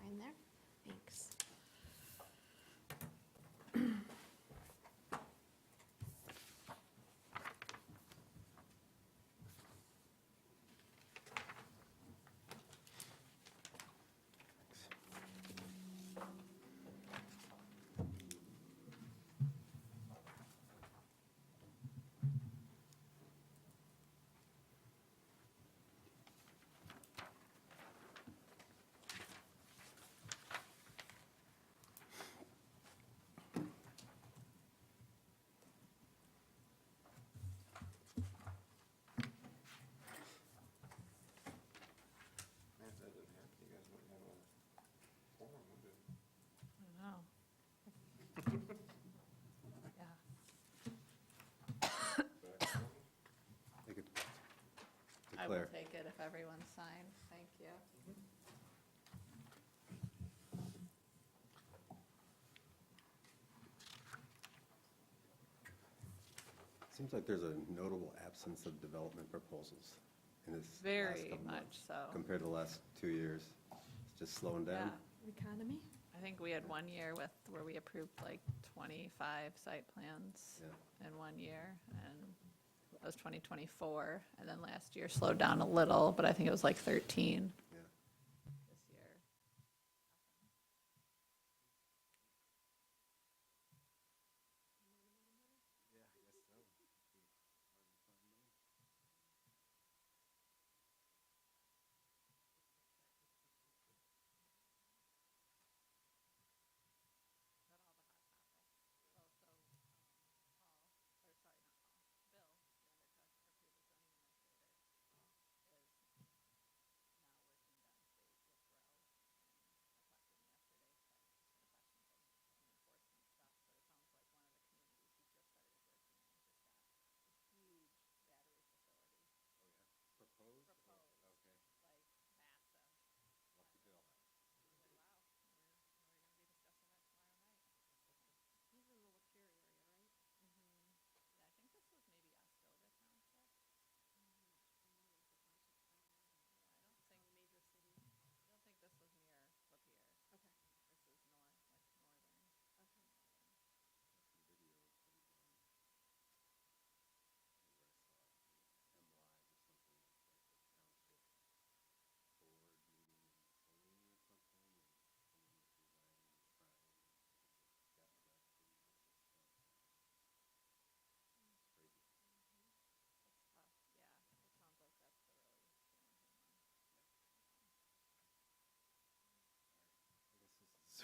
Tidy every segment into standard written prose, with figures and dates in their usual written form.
sign there. Thanks. I will Declare. take it if everyone's signed. Thank you. Seems like there's a notable absence of development proposals in this last Very couple much months so. compared to the last 2 years. It's just slowing Yeah. down. Economy? I think we had 1 year where we approved like 25 site plans Yeah. in 1 year, and that was 2024. And then last year slowed down a little, but I think it was like 13 Yeah. this year.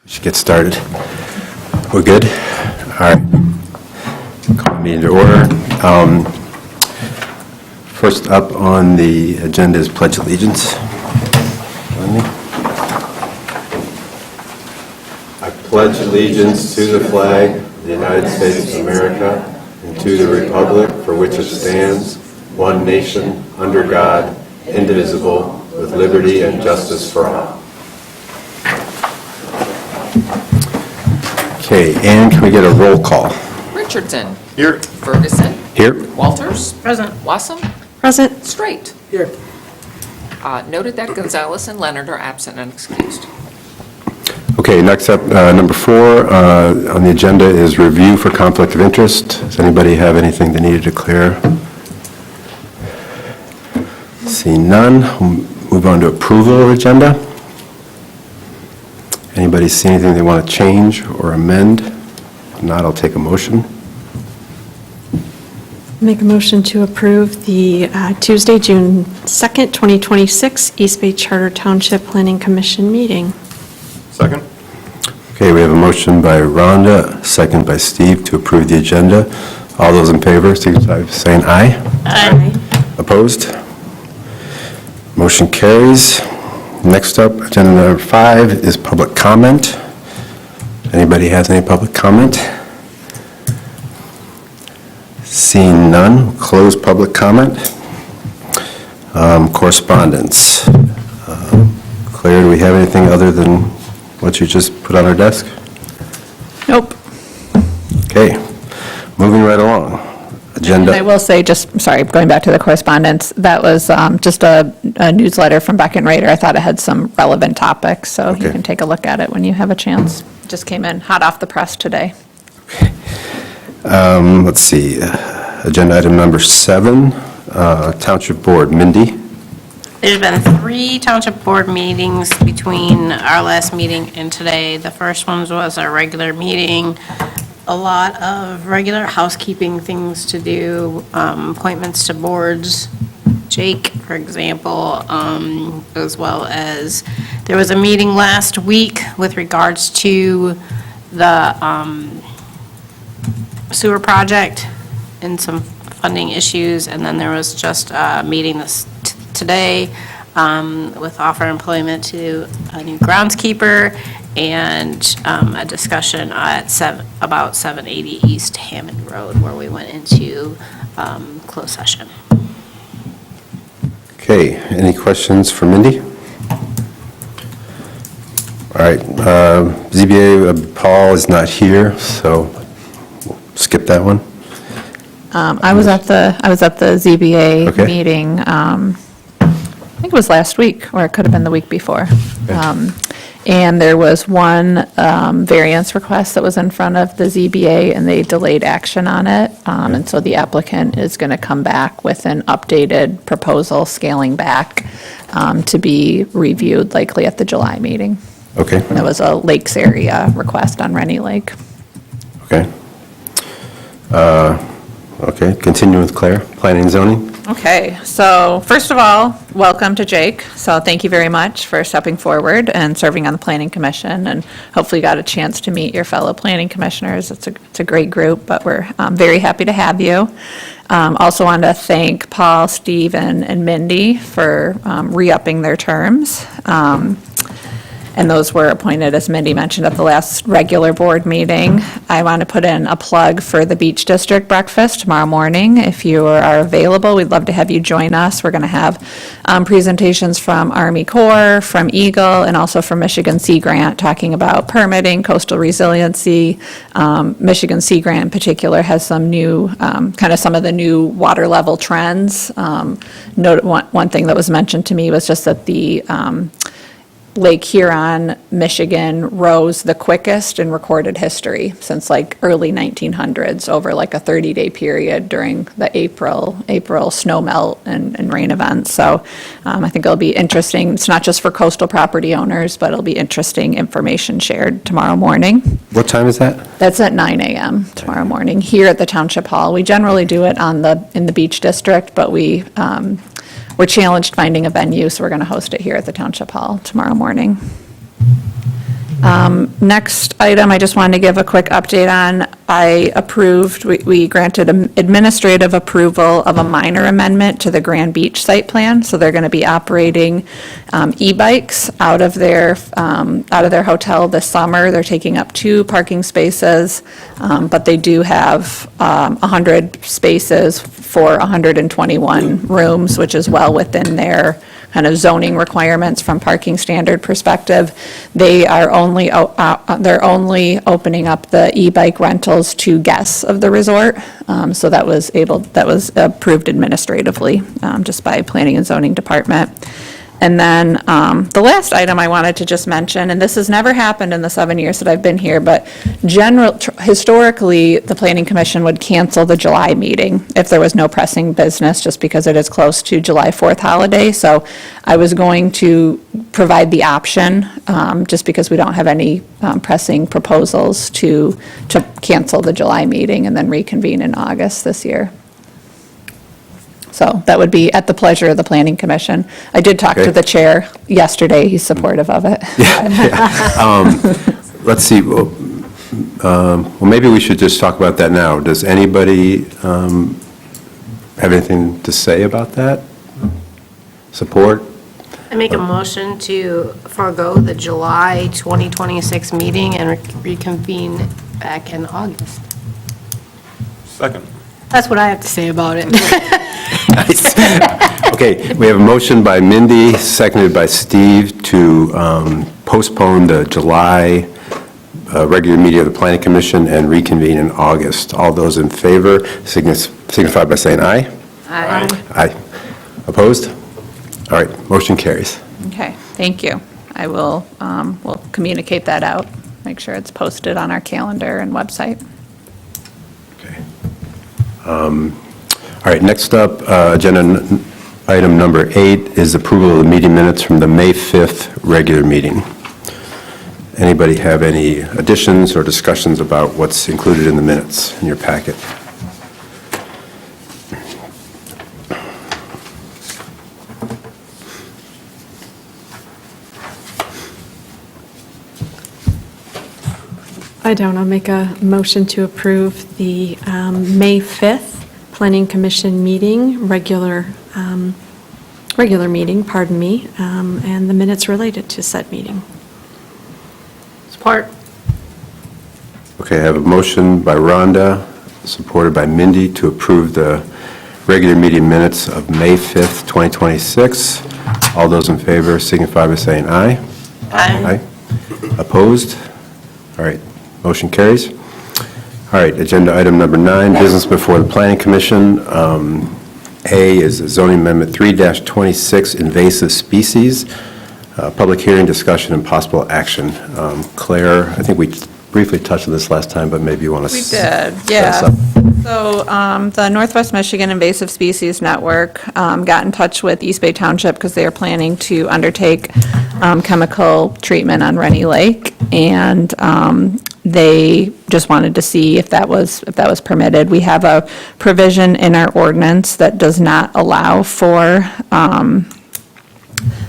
We should get started. We're good? All right. Call the meeting to order. First up on the agenda is Pledge Allegiance. Join me. I pledge allegiance to the flag of the United States of America and to the republic for which it stands, one nation, under God, indivisible, with liberty and justice for all. Okay, and can we get a roll call? Richardson. Here. Ferguson. Here. Walters. Present. Wassam. Present. Straight. Here. Noted that Gonzalez and Leonard are absent and excused. Okay, next up, number 4 on the agenda is review for conflict of interest. Does anybody have anything they need to declare? Seeing none, we'll move on to approval of agenda. Anybody see anything they want to change or amend? If not, I'll take a motion. Make a motion to approve the Tuesday, June 2nd, 2026 East Bay Charter Township Planning Commission meeting. Second? Okay, we have a motion by Rhonda, a second by Steve to approve the agenda. All those in favor, signify by saying aye. Aye. Opposed? Motion carries. Next up, agenda number 5 is public comment. Anybody has any public comment? Seeing none, close public comment. Correspondence. Claire, do we have anything other than what you just put on our desk? Nope. Okay, moving right along. agenda. And I will say, just, sorry, going back to the correspondence, that was just a newsletter from Beck and Rader. I thought it had some relevant topics, so you Okay. can take a look at it when you have a chance. Just came in hot off the press today. Let's see, agenda item number 7, Township Board. Mindy? There's been 3 township board meetings between our last meeting and today. The first one was our regular meeting. A lot of regular housekeeping things to do, appointments to boards. Jake, for example, as well as, there was a meeting last week with regards to the sewer project and some funding issues, and then there was just a meeting today with offer employment to a new groundskeeper, and a discussion about 780 East Hammond Road, where we went into closed session. Okay, any questions for Mindy? All right, ZBA, Paul is not here, so we'll skip that one. I was at the ZBA Okay. meeting, I think it was last week, or it could have been the week before. And there was one variance request that was in front of the ZBA, and they delayed action on it. And so the applicant is going to come back with an updated proposal scaling back to be reviewed likely at the July meeting. Okay, That was a Lakes area request on Rennie Lake. okay. Okay, continue with Claire, planning and zoning. Okay, so first of all, welcome to Jake. So thank you very much for stepping forward and serving on the Planning Commission, and hopefully you got a chance to meet your fellow planning commissioners. It's a great group, but we're very happy to have you. Also want to thank Paul, Steve, and Mindy for re-upping their terms. And those were appointed, as Mindy mentioned, at the last regular board meeting. I want to put in a plug for the Beach District breakfast tomorrow morning. If you are available, we'd love to have you join us. We're going to have presentations from Army Corps, from Eagle, and also from Michigan Sea Grant, talking about permitting, coastal resiliency. Michigan Sea Grant in particular has some new, kind of some of the new water level trends. One thing that was mentioned to me was just that the Lake Huron, Michigan rose the quickest in recorded history since like early 1900s, over like a 30-day period during the April snow melt and rain events. So I think it'll be interesting. It's not just for coastal property owners, but it'll be interesting information shared tomorrow morning. What time is that? That's at 9 a.m. tomorrow morning here at the Township Hall. We generally do it in the Beach District, but we're challenged finding a venue, so we're going to host it here at the Township Hall tomorrow morning. Next item, I just wanted to give a quick update on. We granted administrative approval of a minor amendment to the Grand Beach site plan. So they're going to be operating e-bikes out of their hotel this summer. They're taking up 2 parking spaces, but they do have 100 spaces for 121 rooms, which is well within their kind of zoning requirements from parking standard perspective. They're only opening up the e-bike rentals to guests of the resort. So that was approved administratively, just by Planning and Zoning Department. And then the last item I wanted to just mention, and this has never happened in the 7 years that I've been here, but historically, the Planning Commission would cancel the July meeting if there was no pressing business, just because it is close to July 4th holiday. So I was going to provide the option, just because we don't have any pressing proposals, to cancel the July meeting and then reconvene in August this year. So that would be at the pleasure of the Planning Commission. I did talk to Okay. the chair yesterday. He's supportive of it. Let's see, well, maybe we should just talk about that now. Does anybody have anything to say about that? Support? I make a motion to forego the July 2026 meeting and reconvene back in August. Second. That's what I have to say about it. Okay, we have a motion by Mindy, seconded by Steve, to postpone the July regular meeting of the Planning Commission and reconvene in August. All those in favor signify by saying aye. Aye. Aye. Opposed? All right, motion carries. Okay, thank you. I will, we'll communicate that out, make sure it's posted on our calendar and website. Okay. All right, next up, agenda item number 8 is approval of the meeting minutes from the May 5th regular meeting. Anybody have any additions or discussions about what's included in the minutes in your packet? I don't. I'll make a motion to approve the May 5th Planning Commission meeting, regular meeting, pardon me, and the minutes related to said meeting. Support. Okay, I have a motion by Rhonda, supported by Mindy, to approve the regular meeting minutes of May 5th, 2026. All those in favor signify by saying aye. Aye. Opposed? All right, motion carries. All right, agenda item number 9, business before the Planning Commission. A is zoning amendment 3-26, invasive species. Public hearing, discussion, and possible action. Claire, I think we briefly touched on this last time, but maybe you want to We set did, us yeah. up. So the Northwest Michigan Invasive Species Network got in touch with East Bay Township because they are planning to undertake chemical treatment on Rennie Lake, and they just wanted to see if that was permitted. We have a provision in our ordinance that does not allow for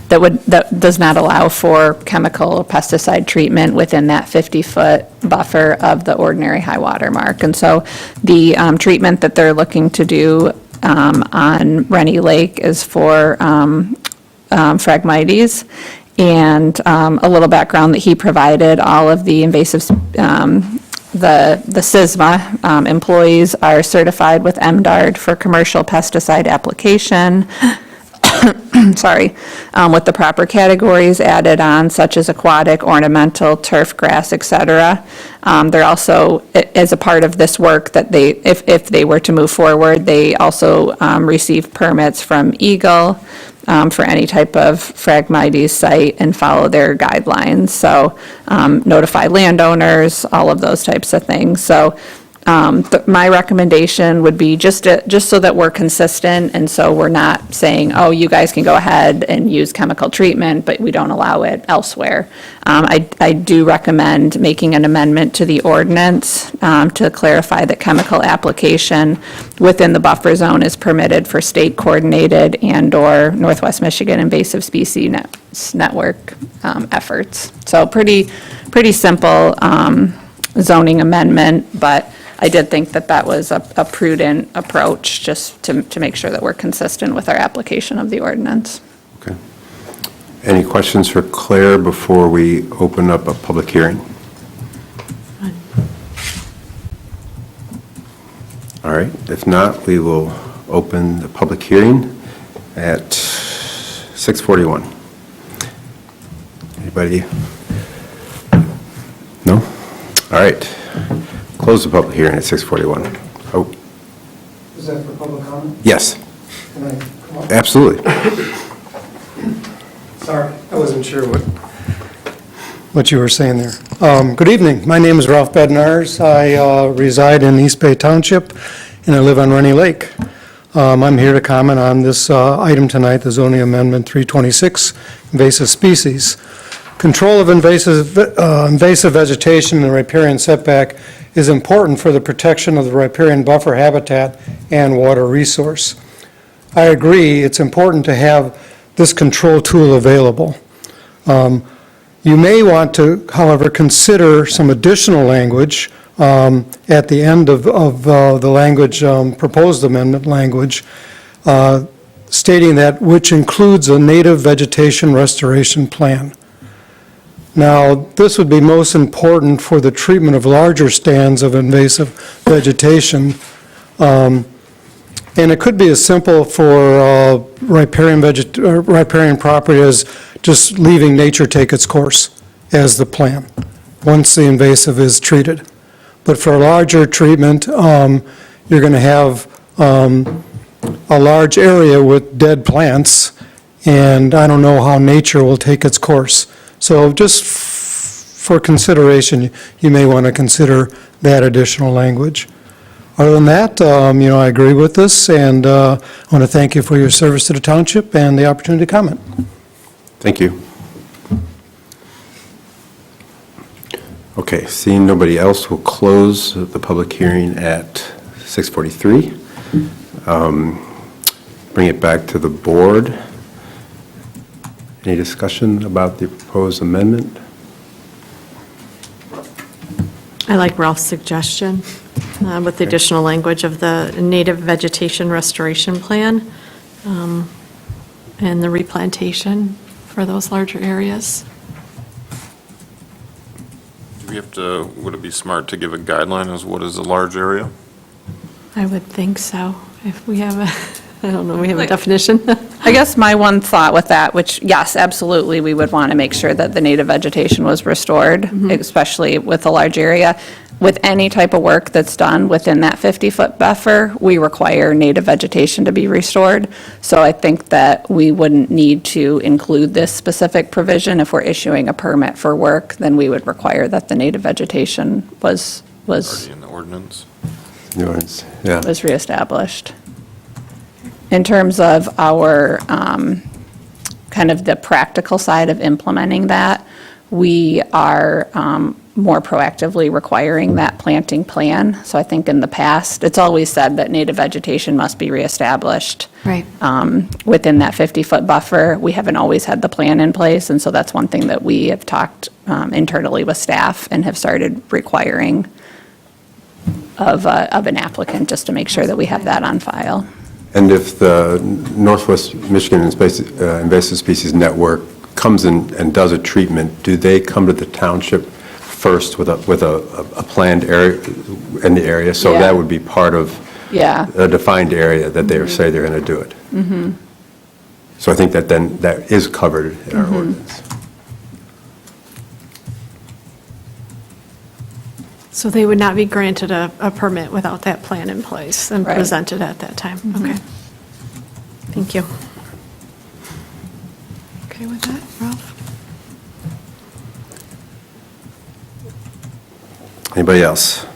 that does not allow for chemical or pesticide treatment within that 50-foot buffer of the ordinary high water mark. And so the treatment that they're looking to do on Rennie Lake is for Phragmites. And a little background that he provided, all of the invasive, the SISMA employees are certified with MDARD for commercial pesticide application. Sorry, with the proper categories added on, such as aquatic, ornamental, turf grass, et cetera. They're also, as a part of this work, that they, if they were to move forward, they also receive permits from Eagle for any type of Phragmites site and follow their guidelines. So notify landowners, all of those types of things. So my recommendation would be just so that we're consistent, and so we're not saying, oh, you guys can go ahead and use chemical treatment, but we don't allow it elsewhere. I do recommend making an amendment to the ordinance to clarify that chemical application within the buffer zone is permitted for state-coordinated and/or Northwest Michigan Invasive Species Network efforts. So pretty simple zoning amendment, but I did think that that was a prudent approach, just to make sure that we're consistent with our application of the ordinance. Okay. Any questions for Claire before we open up a public hearing? All right, if not, we will open the public hearing at 6:41. Anybody? No? All right. Close the public hearing at 6:41. Oh, Is that for public comment? yes, Can I come up? absolutely. Sorry, I wasn't sure what you were saying there. Good evening. My name is Ralph Bednars. I reside in East Bay Township, and I live on Rennie Lake. I'm here to comment on this item tonight, the zoning amendment 326, invasive species. Control of invasive vegetation and riparian setback is important for the protection of the riparian buffer habitat and water resource. I agree, it's important to have this control tool available. You may want to, however, consider some additional language at the end of the language, proposed amendment language, stating that which includes a native vegetation restoration plan. Now, this would be most important for the treatment of larger stands of invasive vegetation. And it could be as simple for riparian property as just leaving nature take its course as the plan. once the invasive is treated. But for a larger treatment, you're going to have a large area with dead plants, and I don't know how nature will take its course. So just for consideration, you may want to consider that additional language. Other than that, I agree with this, and I want to thank you for your service to the township and the opportunity to comment. Thank you. Okay, seeing nobody else, we'll close the public hearing at 6:43. Bring it back to the board. Any discussion about the proposed amendment? I like Ralph's suggestion with the additional language of the native vegetation restoration plan and the replantation for those larger areas. Do we have to, would it be smart to give a guideline as what is a large area? I would think so. If we have I don't know, we have a definition. I guess my one thought with that, which, yes, absolutely, we would want to make sure that the native vegetation was restored, especially with a large area. With any type of work that's done within that 50-foot buffer, we require native vegetation to be restored. So I think that we wouldn't need to include this specific provision. If we're issuing a permit for work, then we would require that the native vegetation was Already in the ordinance? Yours, yeah. was reestablished. In terms of our, kind of the practical side of implementing that, we are more proactively requiring that planting plan. So I think in the past, it's always said that native vegetation must be reestablished Right. within that 50-foot buffer. We haven't always had the plan in place, and so that's one thing that we have talked internally with staff and have started requiring of an applicant, just to make sure that we have that on file. And if the Northwest Michigan Invasive Species Network comes in and does a treatment, do they come to the township first with a planned area in the area? So Yeah. that would be part of Yeah. a defined area that they say they're going to do it. So I think that then that is covered in our ordinance. So they would not be granted a permit without that plan in place and Right. presented at that time? Okay. Thank you. Okay with that, Ralph? Anybody else?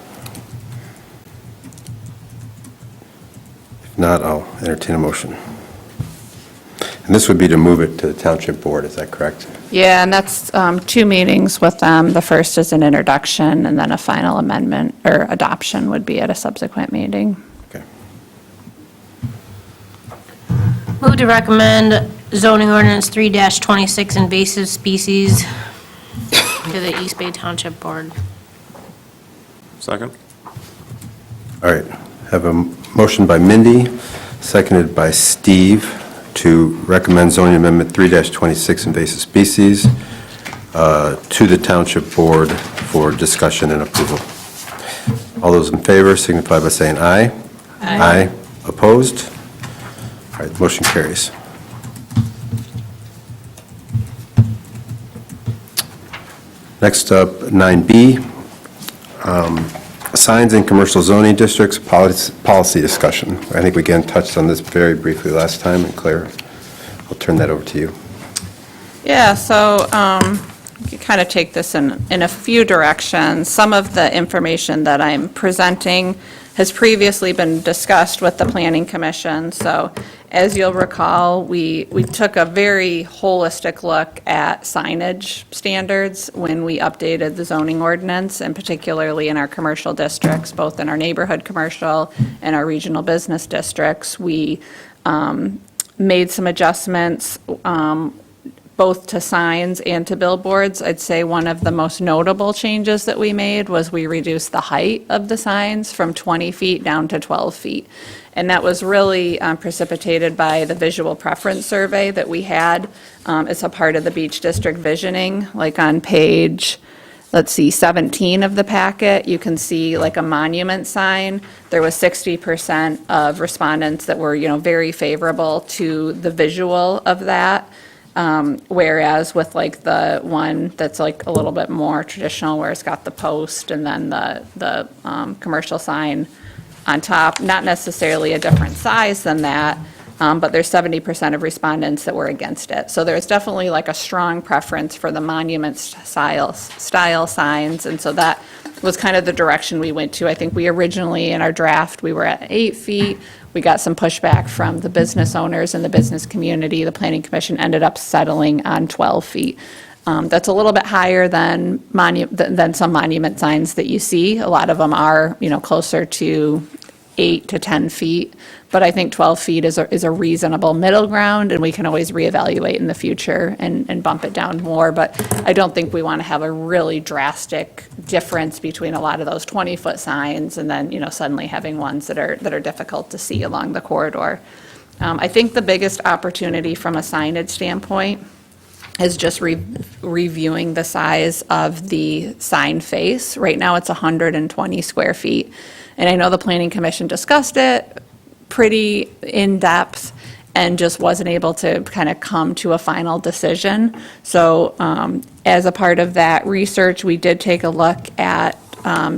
If not, I'll entertain a motion. And this would be to move it to the township board, is that correct? Yeah, and that's 2 meetings with them. The first is an introduction, and then a final amendment or adoption would be at a subsequent meeting. Okay. Move to recommend zoning ordinance 3-26 invasive species to the East Bay Township Board. Second? All right, have a motion by Mindy, seconded by Steve, to recommend zoning amendment 3-26 invasive species to the township board for discussion and approval. All those in favor signify by saying aye. Aye. Opposed? All right, motion carries. Next up, 9B, signs in commercial zoning districts, policy discussion. I think we again touched on this very briefly last time, and Claire, I'll turn that over to you. Yeah, so you kind of take this in a few directions. Some of the information that I'm presenting has previously been discussed with the Planning Commission. So as you'll recall, we took a very holistic look at signage standards when we updated the zoning ordinance, and particularly in our commercial districts, both in our neighborhood commercial and our regional business districts. We made some adjustments both to signs and to billboards. I'd say one of the most notable changes that we made was we reduced the height of the signs from 20 feet down to 12 feet. And that was really precipitated by the visual preference survey that we had as a part of the Beach District visioning. Like on page, 17 of the packet, you can see like a monument sign. There was 60% of respondents that were, very favorable to the visual of that. Whereas with like the one that's like a little bit more traditional, where it's got the post and then the commercial sign on top, not necessarily a different size than that, but there's 70% of respondents that were against it. So there's definitely like a strong preference for the monument style signs, and so that was kind of the direction we went to. I think we originally, in our draft, we were at 8 feet. We got some pushback from the business owners and the business community. The Planning Commission ended up settling on 12 feet. That's a little bit higher than some monument signs that you see. A lot of them are, closer to 8 to 10 feet, but I think 12 feet is a reasonable middle ground, and we can always reevaluate in the future and bump it down more. But I don't think we want to have a really drastic difference between a lot of those 20-foot signs and then, suddenly having ones that are difficult to see along the corridor. I think the biggest opportunity from a signage standpoint is just reviewing the size of the sign face. Right now, it's 120 square feet. And I know the Planning Commission discussed it pretty in-depth and just wasn't able to kind of come to a final decision. So as a part of that research, we did take a look at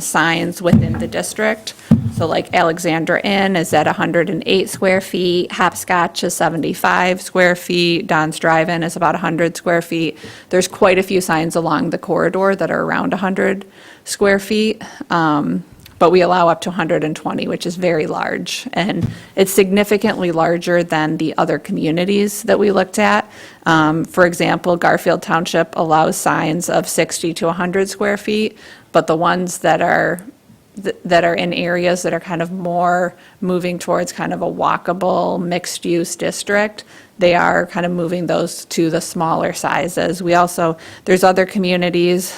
signs within the district. So like Alexandra Inn is at 108 square feet, Hopscotch is 75 square feet, Don's Drive-In is about 100 square feet. There's quite a few signs along the corridor that are around 100 square feet. But we allow up to 120, which is very large. And it's significantly larger than the other communities that we looked at. For example, Garfield Township allows signs of 60 to 100 square feet, but the ones that are in areas that are kind of more moving towards kind of a walkable, mixed-use district, they are kind of moving those to the smaller sizes. There's other communities,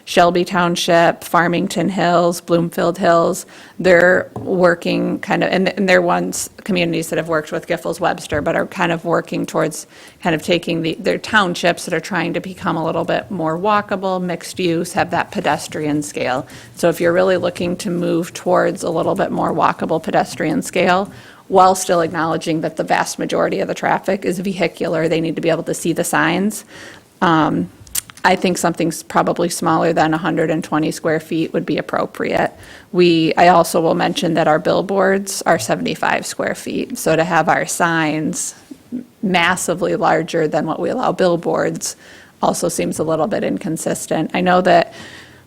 Shelby Township, Farmington Hills, Bloomfield Hills, they're working kind of, and they're communities that have worked with Giffords Webster, but are kind of working towards kind of taking their townships that are trying to become a little bit more walkable, mixed use, have that pedestrian scale. So if you're really looking to move towards a little bit more walkable pedestrian scale, while still acknowledging that the vast majority of the traffic is vehicular, they need to be able to see the signs. I think something's probably smaller than 120 square feet would be appropriate. I also will mention that our billboards are 75 square feet. So to have our signs massively larger than what we allow billboards also seems a little bit inconsistent. I know that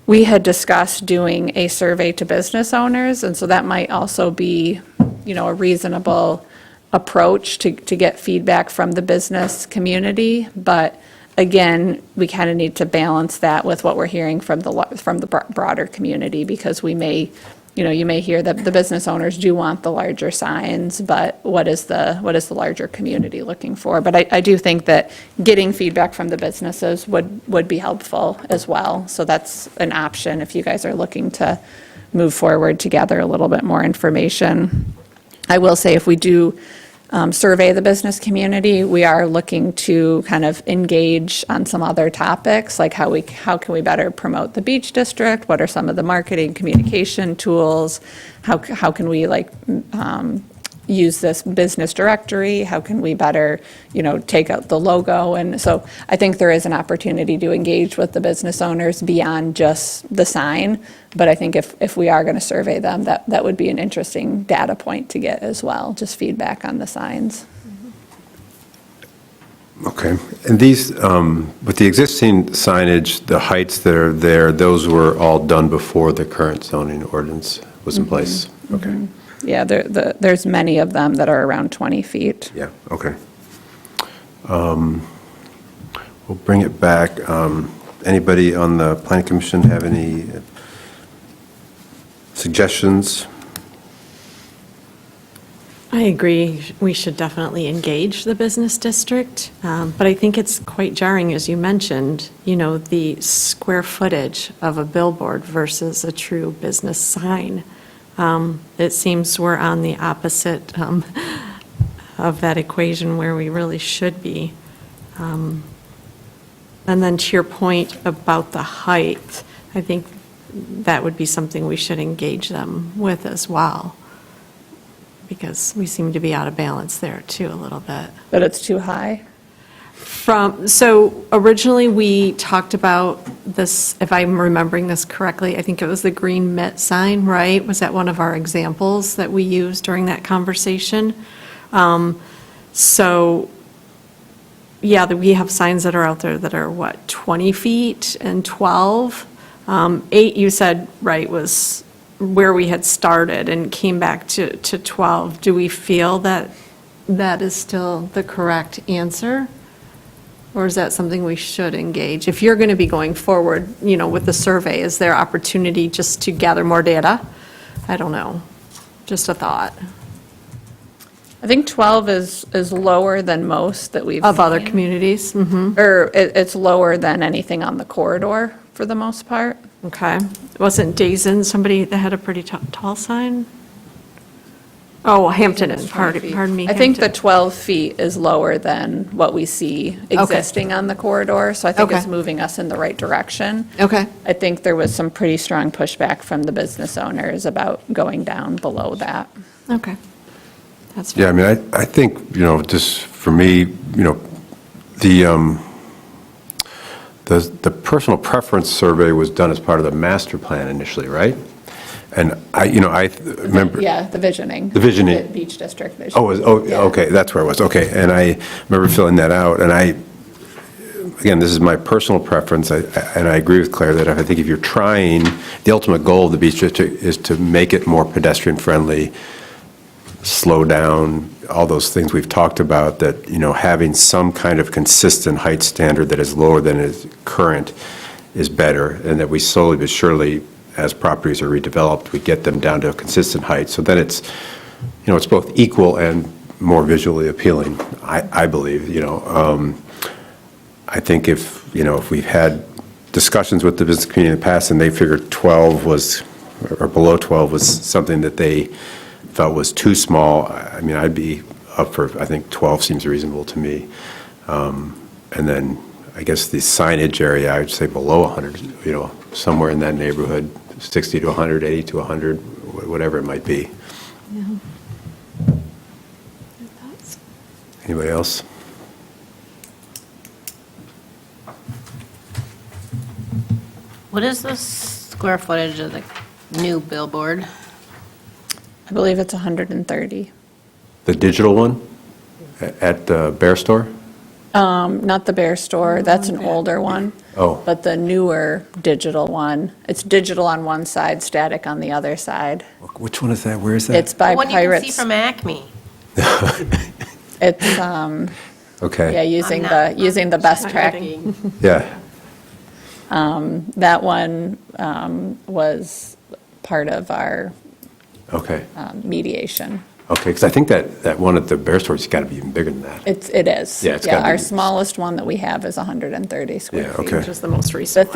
we had discussed doing a survey to business owners, and so that might also be, a reasonable approach to get feedback from the business community. But again, we kind of need to balance that with what we're hearing from the broader community, because we may, you may hear that the business owners do want the larger signs, but what is the larger community looking for? But I do think that getting feedback from the businesses would be helpful as well. So that's an option if you guys are looking to move forward to gather a little bit more information. I will say, if we do survey the business community, we are looking to kind of engage on some other topics, like how can we better promote the beach district? What are some of the marketing communication tools? How can we use this business directory? How can we better, take out the logo? And so I think there is an opportunity to engage with the business owners beyond just the sign. But I think if we are going to survey them, that would be an interesting data point to get as well, just feedback on the signs. Okay. And these, with the existing signage, the heights that are there, those were all done before the current zoning ordinance was in place? Okay. Yeah, there's many of them that are around 20 feet. Yeah, okay. We'll bring it back. Anybody on the Planning Commission have any suggestions? I agree, we should definitely engage the business district, but I think it's quite jarring, as you mentioned, the square footage of a billboard versus a true business sign. It seems we're on the opposite of that equation where we really should be. And then to your point about the height, I think that would be something we should engage them with as well, because we seem to be out of balance there too a little bit. But it's too high? So originally, we talked about this, if I'm remembering this correctly, I think it was the green mitt sign, right? Was that one of our examples that we used during that conversation? So, yeah, we have signs that are out there that are, what, 20 feet and 12? 8, you said, right, was where we had started and came back to 12. Do we feel that that is still the correct answer? Or is that something we should engage? If you're going to be going forward, with the survey, is there opportunity just to gather more data? I don't know. Just a thought. I think 12 is lower than most that we've Of other seen. communities? Or it's lower than anything on the corridor for the most part. Okay. Wasn't Dazen somebody that had a pretty tall sign? Oh, Hampton Inn, pardon me. I think the Hampton. 12 feet is lower than what we see existing on the corridor, so I think it's Okay. moving us in the right direction. Okay. I think there was some pretty strong pushback from the business owners about going down below that. Okay. That's Yeah, I fine. mean, I think, just for me, the personal preference survey was done as part of the master plan initially, right? And I remember. Yeah, the visioning. The visioning. The Beach District vision. Yeah. Okay, that's where it was, okay. And I remember filling that out, and again, this is my personal preference, and I agree with Claire that I think if you're trying, the ultimate goal of the Beach District is to make it more pedestrian-friendly, slow down, all those things we've talked about, that, having some kind of consistent height standard that is lower than is current is better, and that we slowly but surely, as properties are redeveloped, we get them down to a consistent height. So then it's, it's both equal and more visually appealing, I believe, I think if we've had discussions with the business community in the past and they figured 12 was, or below 12 was something that they felt was too small, I mean, I'd be up for, I think 12 seems reasonable to me. And then I guess the signage area, I would say below 100, somewhere in that neighborhood, 60 to 100, 80 to 100, whatever it might be. Anybody else? What is the square footage of the new billboard? I believe it's 130. The digital one at the Bear Store? Not the Bear Store, that's an older one. Oh. But the newer digital one, it's digital on one side, static on the other side. Which one is that? Where is that? It's by What you can see Pirates. from Acme. It's, yeah, Okay, using I'm not- using the best not tracking. yeah. That one was part of our Okay, mediation. okay, because I think that one at the Bear Store's got to be even bigger than that. It is. Yeah, it's gotta Our be- smallest one that we have is 130 square Yeah, feet. okay. Which is the most The recent one.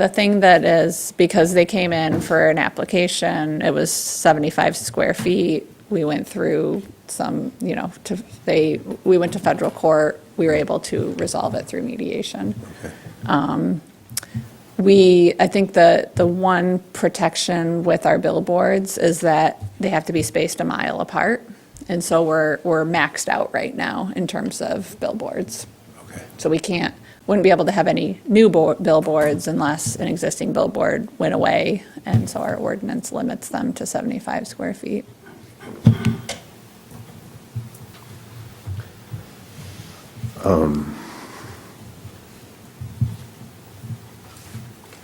thing that is, because they came in for an application, it was 75 square feet. We went through some, we went to federal court. We were able to resolve it through mediation. I think the one protection with our billboards is that they have to be spaced a mile apart. And so we're maxed out right now in terms of billboards. Okay. So wouldn't be able to have any new billboards unless an existing billboard went away. And so our ordinance limits them to 75 square feet.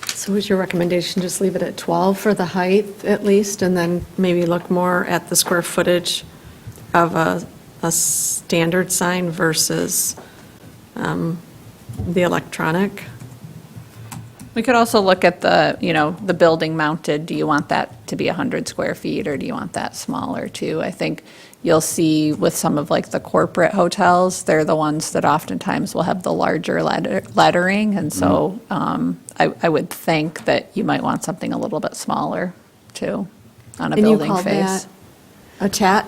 So is your recommendation, just leave it at 12 for the height at least, and then maybe look more at the square footage of a standard sign versus the electronic? We could also look at the building mounted. Do you want that to be 100 square feet, or do you want that smaller too? I think you'll see with some of like the corporate hotels, they're the ones that oftentimes will have the larger lettering. And so I would think that you might want something a little bit smaller too on a And you building call face. that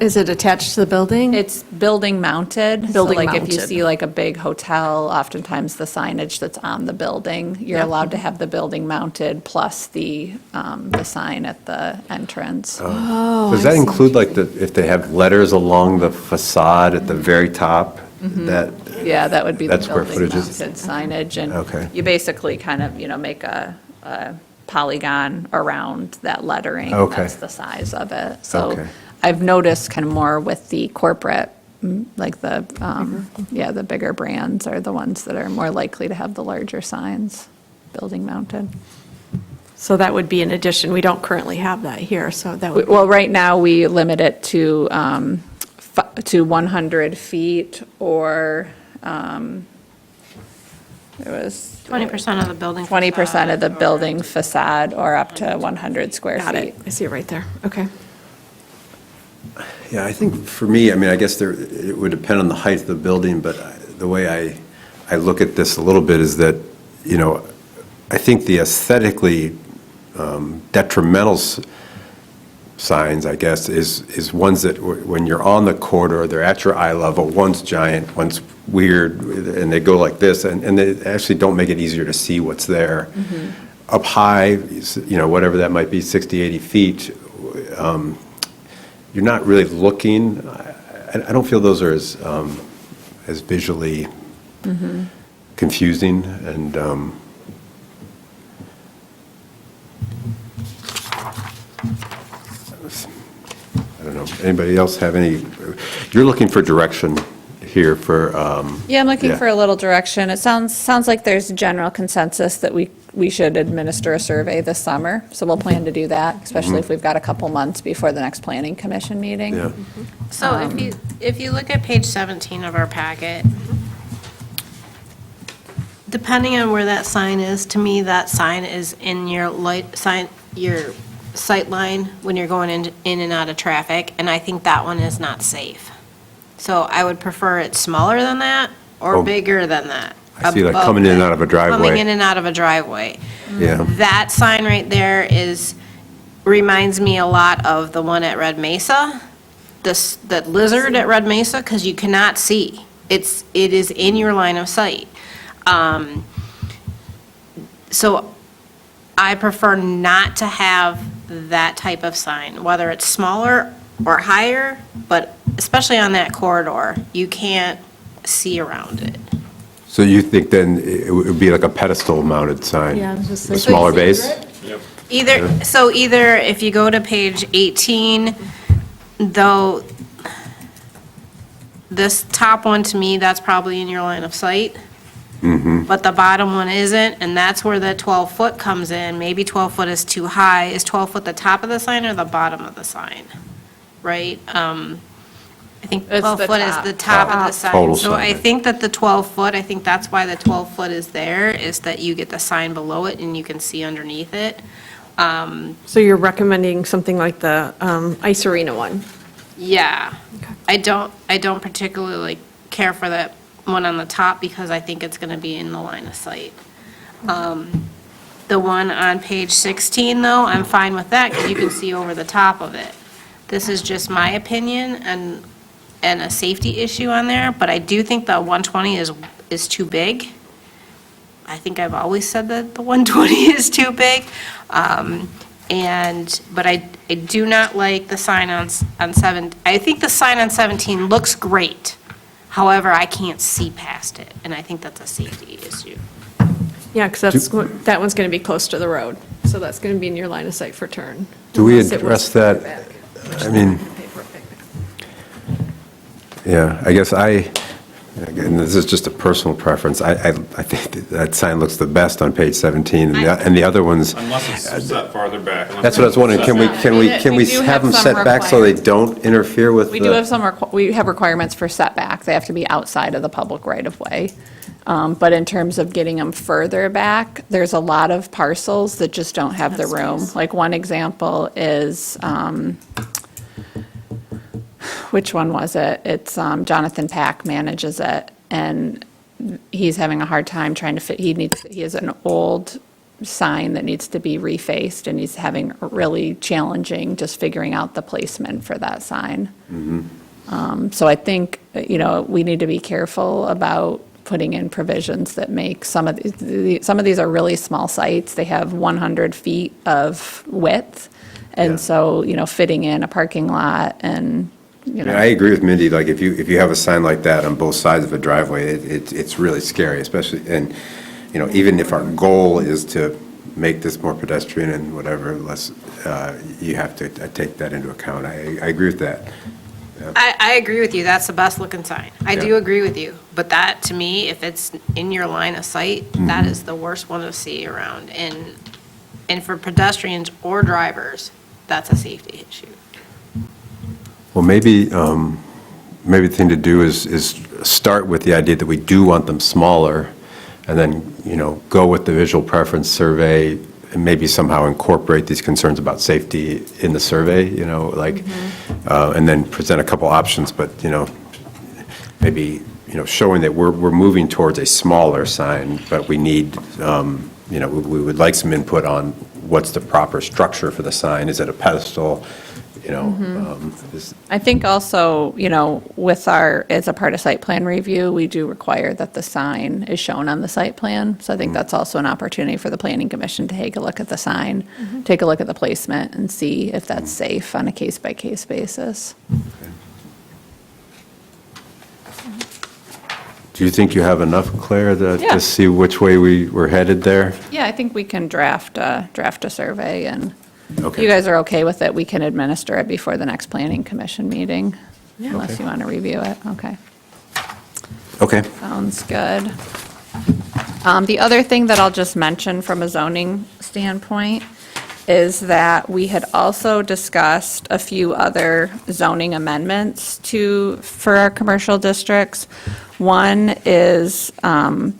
is it attached to the building? It's building mounted. Building So like if you mounted. see like a big hotel, oftentimes the signage that's on the building, you're Yep. allowed to have the building mounted plus the sign at the entrance. Does that include like if they have letters along the facade at the very top? that, Yeah, that would be the That's square building footages? mounted signage. And Okay. you basically kind of, make a polygon around that lettering. Okay. That's the size of it. So Okay. I've noticed kind of more with the corporate, like the, the bigger brands are the ones that are more likely to have the larger signs, building mounted. So that would be an addition. We don't currently have that here, so that would, Well, right now, we limit it to 100 feet or, it was 20% of the building. 20% of the facade or- building facade or up to 100 square got feet. it. I see it right there. Okay. yeah, I think for me, I mean, I guess it would depend on the height of the building, but the way I look at this a little bit is that, I think the aesthetically detrimental signs, I guess, is ones that when you're on the corridor, they're at your eye level, one's giant, one's weird, and they go like this, and they actually don't make it easier to see what's there. Up high, whatever that might be, 60, 80 feet, you're not really looking, I don't feel those are as visually confusing, and I don't know, anybody else have any, you're looking for direction here for, Yeah, I'm looking Yeah. for a little direction. It sounds like there's general consensus that we should administer a survey this summer, so we'll plan to do that, especially if we've got a couple months before the next planning commission meeting. yeah. So if you look at page 17 of our packet, depending on where that sign is, to me, that sign is in your sight line when you're going in and out of traffic, and I think that one is not safe. So I would prefer it smaller than that or Oh. bigger than that. I see, like above coming in and that. out of a driveway. Coming in and out of a driveway. Yeah. That sign right there reminds me a lot of the one at Red Mesa, that lizard at Red Mesa, because you cannot see. It is in your line of sight. So I prefer not to have that type of sign, whether it's smaller or higher, but especially on that corridor, you can't see around it. So you think then it would be like a pedestal mounted sign? Yeah, I was just With thinking. smaller base? Either if you go to page 18, though, this top one, to me, that's probably in your line of sight. But the bottom one isn't, and that's where the 12-foot comes in. Maybe 12 foot is too high. Is 12 foot the top of the sign or the bottom of the sign? Right? I think It's 12 the foot is top. the top of the sign. Total So I sign. think that the 12 foot, I think that's why the 12 foot is there, is that you get the sign below it and you can see underneath it. So you're recommending something like the Ice Arena one? Yeah. I don't particularly care for that one on the top because I think it's going to be in the line of sight. The one on page 16, though, I'm fine with that because you can see over the top of it. This is just my opinion and a safety issue on there, but I do think the 120 is too big. I think I've always said that the 120 is too big. But I do not like the sign on 7, I think the sign on 17 looks great. However, I can't see past it, and I think that's a safety issue. Yeah, because that one's going to be close to the road, so that's going to be in your line of sight for turn. Do we Unless it address was that? back. I mean, yeah, I guess again, this is just a personal preference. I think that sign looks the best on page 17, and the other ones, Unless it's set farther back. that's what I was wondering, can we We do have have them some set back so they don't interfere with the? We do have we have requirements for setback. They have to be outside of the public right-of-way. But in terms of getting them further back, there's a lot of parcels that just don't have the room. Like one example is, which one was it? It's Jonathan Pack manages it, and he's having a hard time trying to fit, he has an old sign that needs to be refaced, and he's having really challenging just figuring out the placement for that sign. So I think, we need to be careful about putting in provisions that make some of these are really small sites. They have 100 feet of width. Yeah. And so, fitting in a parking lot and you I know. agree with Mindy, like, if you have a sign like that on both sides of a driveway, it's really scary, especially, and, you know, even if our goal is to make this more pedestrian and whatever, less, you have to take that into account. I agree with that. I agree with you, that's the best looking sign. I do Yeah. agree with you, but that, to me, if it's in your line of sight, that is the worst one to see around. And for pedestrians or drivers, that's a safety issue. Well, maybe the thing to do is start with the idea that we do want them smaller, and then, you know, go with the visual preference survey, and maybe somehow incorporate these concerns about safety in the survey, you know, like, and then present a couple options, but, you know, maybe, you know, showing that we're moving towards a smaller sign, but we need, you know, we would like some input on what's the proper structure for the sign. Is it a pedestal? You know, I think also, you know, with as a part of site plan review, we do require that the sign is shown on the site plan. So I think that's also an opportunity for the planning commission to take a look at the sign, take a look at the placement, and see if that's safe on a case-by-case basis. do you think you have enough, Claire, Yeah. to see which way we're headed there? Yeah, I think we can draft a survey, and if Okay. you guys are okay with it, we can administer it before the next planning commission meeting, unless Okay. you want to review it. Okay. Okay. Sounds good. The other thing that I'll just mention from a zoning standpoint is that we had also discussed a few other zoning amendments for our commercial districts. One is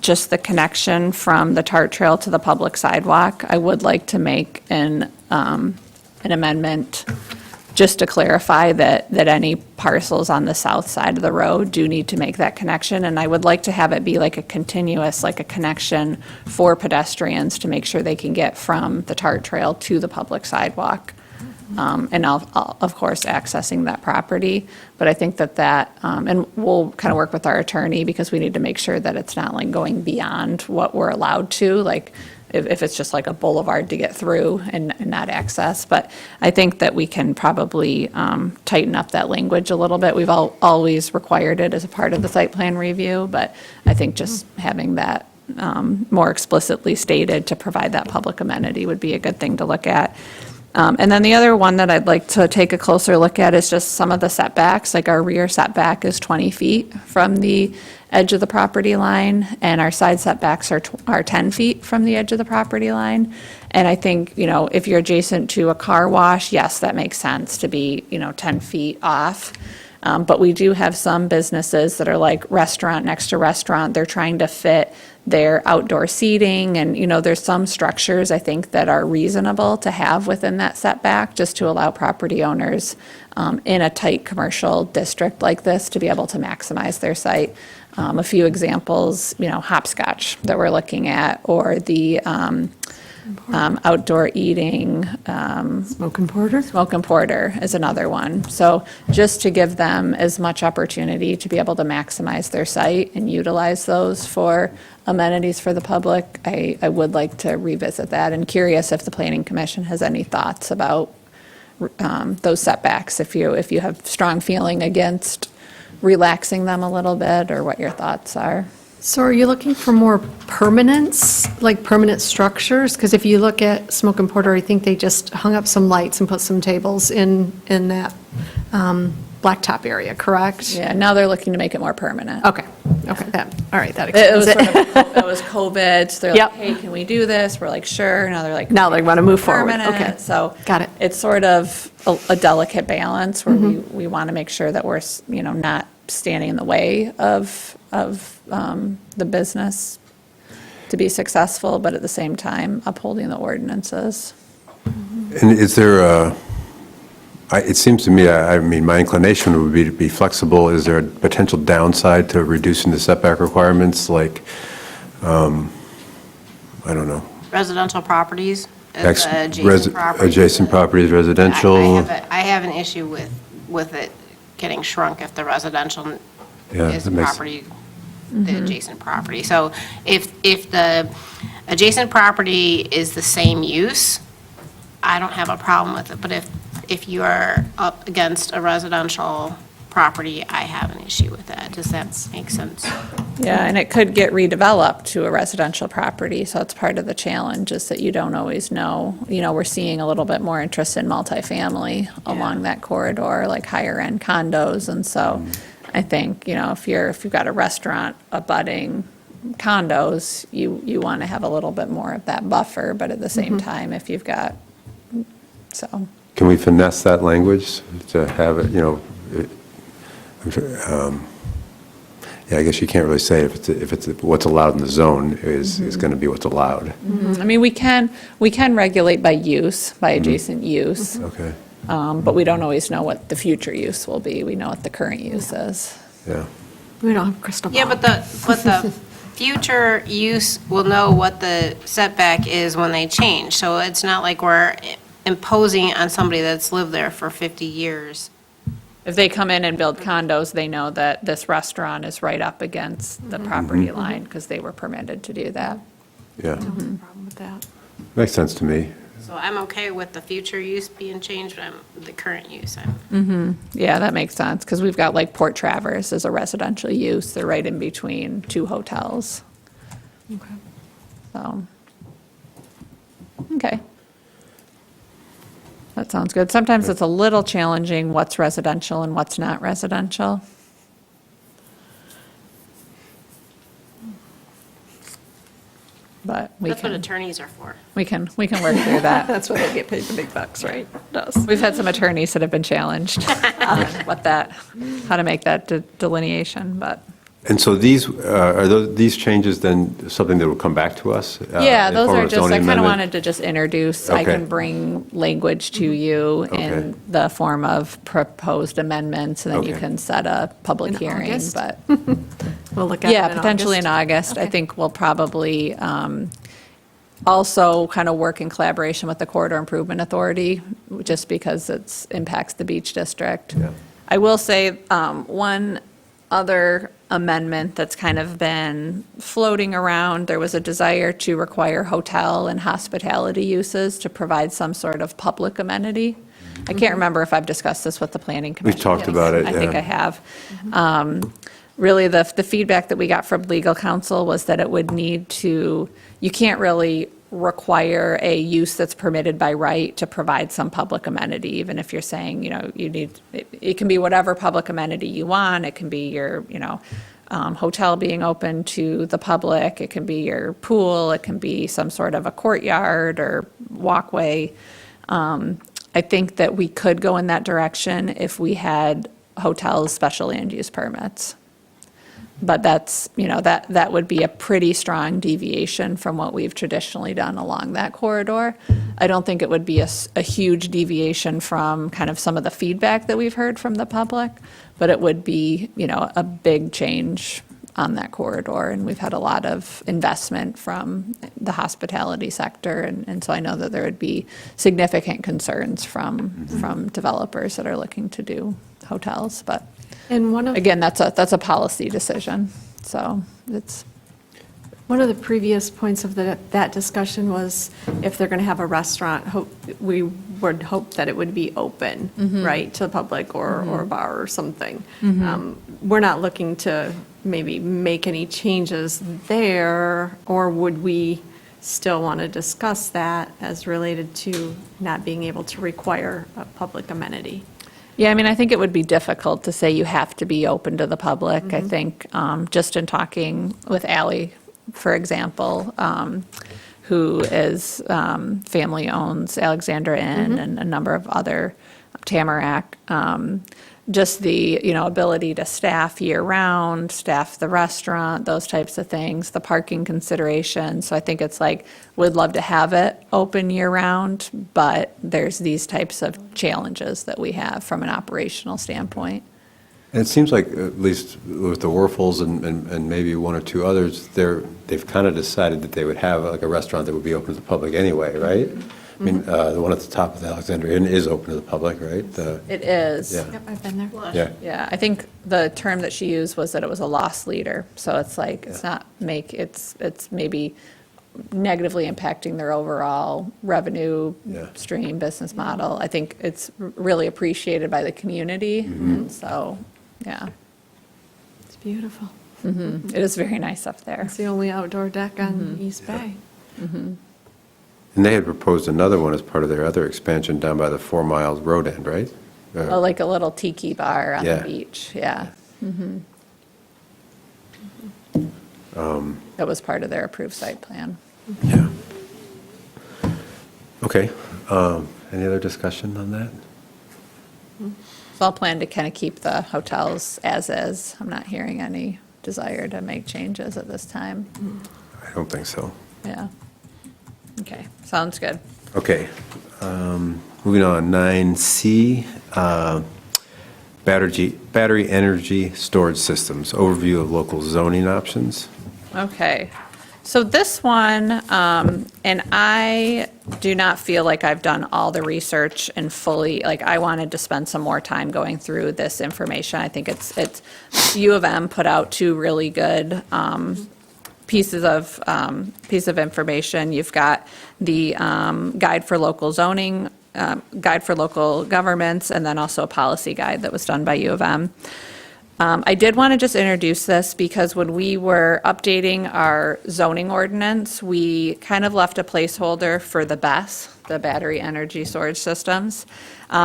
just the connection from the TART trail to the public sidewalk. I would like to make an amendment just to clarify that any parcels on the south side of the road do need to make that connection. And I would like to have it be like a continuous, like a connection for pedestrians to make sure they can get from the TART trail to the public sidewalk. And I'll, of course, accessing that property. But I think that, and we'll kind of work with our attorney because we need to make sure that it's not like going beyond what we're allowed to, like if it's just like a boulevard to get through and not access. But I think that we can probably tighten up that language a little bit. We've always required it as a part of the site plan review, but I think just having that more explicitly stated to provide that public amenity would be a good thing to look at. And then the other one that I'd like to take a closer look at is just some of the setbacks, like our rear setback is 20 feet from the edge of the property line, and our side setbacks are 10 feet from the edge of the property line. And I think, you know, if you're adjacent to a car wash, yes, that makes sense to be, 10 feet off. But we do have some businesses that are like restaurant next to restaurant. They're trying to fit their outdoor seating, and, there's some structures, I think, that are reasonable to have within that setback, just to allow property owners in a tight commercial district like this to be able to maximize their site. A few examples, hopscotch that we're looking at, or the outdoor eating. Smoke and porter? Smoke and Porter is another one. So just to give them as much opportunity to be able to maximize their site and utilize those for amenities for the public, I would like to revisit that, and curious if the Planning Commission has any thoughts about those setbacks, if you have strong feeling against relaxing them a little bit, or what your thoughts are. So are you looking for more permanence, like permanent structures? Because if you look at Smoke and Porter, I think they just hung up some lights and put some tables in that blacktop area, correct? Yeah, now they're looking to make it more permanent. Okay, all right, that It was explains sort it. of, it was COVID, so they're Yep. like, hey, can we do this? We're like, sure. Now they're like. Now they want to move forward, permanent. okay. So. Got it. It's sort of a delicate balance where we want to make sure that we're, not standing in the way of the business to be successful, but at the same time upholding the ordinances. And is there it seems to me, I mean, my inclination would be to be flexible. Is there a potential downside to reducing the setback requirements, like, I don't know, Residential properties, ex- adjacent properties. adjacent properties, residential? I have an issue with it getting shrunk if the residential Yeah, is that the makes- property, the adjacent property. So if the adjacent property is the same use, I don't have a problem with it. But if you are up against a residential property, I have an issue with that. Does that make sense? Yeah, and it could get redeveloped to a residential property, so it's part of the challenge, is that you don't always know. You know, we're seeing a little bit more interest in multifamily along that corridor, like higher-end condos, and so I think, you know, if you've got a restaurant abutting condos, you want to have a little bit more of that buffer, but at the same time, if you've got, so. Can we finesse that language to have it, you know, yeah, I guess you can't really say if it's what's allowed in the zone is going to be what's allowed. I mean, we can regulate by use, by adjacent use, Okay, but we don't always know what the future use will be. We know what the current use is. yeah. We don't have a crystal ball. Yeah, but the future use will know what the setback is when they change. So it's not like we're imposing on somebody that's lived there for 50 years. If they come in and build condos, they know that this restaurant is right up against the property line because they were permitted to do that. Yeah, No problem with that. makes sense to me. So I'm okay with the future use being changed, but the current use, Yeah, that makes sense, because we've got like Port Traverse as a residential use. They're right in between two hotels. So, okay. That sounds good. Sometimes it's a little challenging what's residential and what's not residential. But that's what attorneys are for. we can work through that. That's why they get paid the big bucks, right? Does. We've had some attorneys that have been challenged on how to make that delineation, but. And so these changes then something that will come back to us? Yeah, in those form are of just, I zoning kind of amendment? wanted to just introduce, I Okay. can bring language to you Okay. in the form of proposed amendments, and then you Okay. can set a public In hearing, August? but. We'll look at it Yeah, in potentially in August. August. I think we'll probably also kind of work in collaboration with the Corridor Improvement Authority, just because it impacts the beach district. Yeah. I will say, one other amendment that's kind of been floating around, there was a desire to require hotel and hospitality uses to provide some sort of public amenity. I can't remember if I've discussed this with the planning commission. talked about it, I think yeah. I have. Really, the feedback that we got from legal counsel was that it would need to, you can't really require a use that's permitted by right to provide some public amenity, even if you're saying, you know, you need, it can be whatever public amenity you want. It can be your, you know, hotel being open to the public. It can be your pool. It can be some sort of a courtyard or walkway. I think that we could go in that direction if we had hotels special land use permits. But that's, you know, that would be a pretty strong deviation from what we've traditionally done along that corridor. I don't think it would be a huge deviation from kind of some of the feedback that we've heard from the public, but it would be, you know, a big change on that corridor. And we've had a lot of investment from the hospitality sector. And so I know that there would be significant concerns from developers that are looking to do hotels, but. And Again, that's a policy decision, so it's, one of the previous points of that discussion was if they're going to have a restaurant, we would hope that it would be open, right, to the public or a bar or something. We're not looking to maybe make any changes there, or would we still want to discuss that as related to not being able to require a public amenity? yeah, I mean, I think it would be difficult to say you have to be open to the public. I think, just in talking with Ally, for example, who is, family owns Alexandra Inn and a number of other, Tamarack, just the, you know, ability to staff year-round, staff the restaurant, those types of things, the parking considerations. So I think it's like, we'd love to have it open year-round, but there's these types of challenges that we have from an operational standpoint. And it seems like, at least with the Werfels and maybe one or two others, they've kind of decided that they would have like a restaurant that would be open to the public anyway, right? I mean, the one at the top of the Alexandria Inn is open to the public, right? It is. Yeah. Yep, I've been there. Yeah. Yeah, I think the term that she used was that it was a loss leader. So it's like, it's not it's maybe negatively impacting their overall revenue Yeah. stream, business model. I think it's really appreciated by the community. And so Yeah, It's beautiful. it is very nice up there. It's the only outdoor deck on East Bay. And they had proposed another one as part of their other expansion down by the 4 Mile Road end, right? Oh, like a little tiki bar on the Yeah. beach, yeah. That was part of their approved site plan. Yeah. Okay. Any other discussion on that? So I'll plan to kind of keep the hotels as is. I'm not hearing any desire to make changes at this time. I don't think so. Yeah. Okay, sounds good. Okay. Moving on, 9C, battery energy storage systems, overview of local zoning options. Okay, so this one, and I do not feel like I've done all the research and fully, like, I wanted to spend some more time going through this information. I think it's U of M put out 2 really good pieces of information. You've got the guide for local zoning, guide for local governments, and then also a policy guide that was done by U of M. I did want to just introduce this because when we were updating our zoning ordinance, we kind of left a placeholder for the BESS, the battery energy storage systems,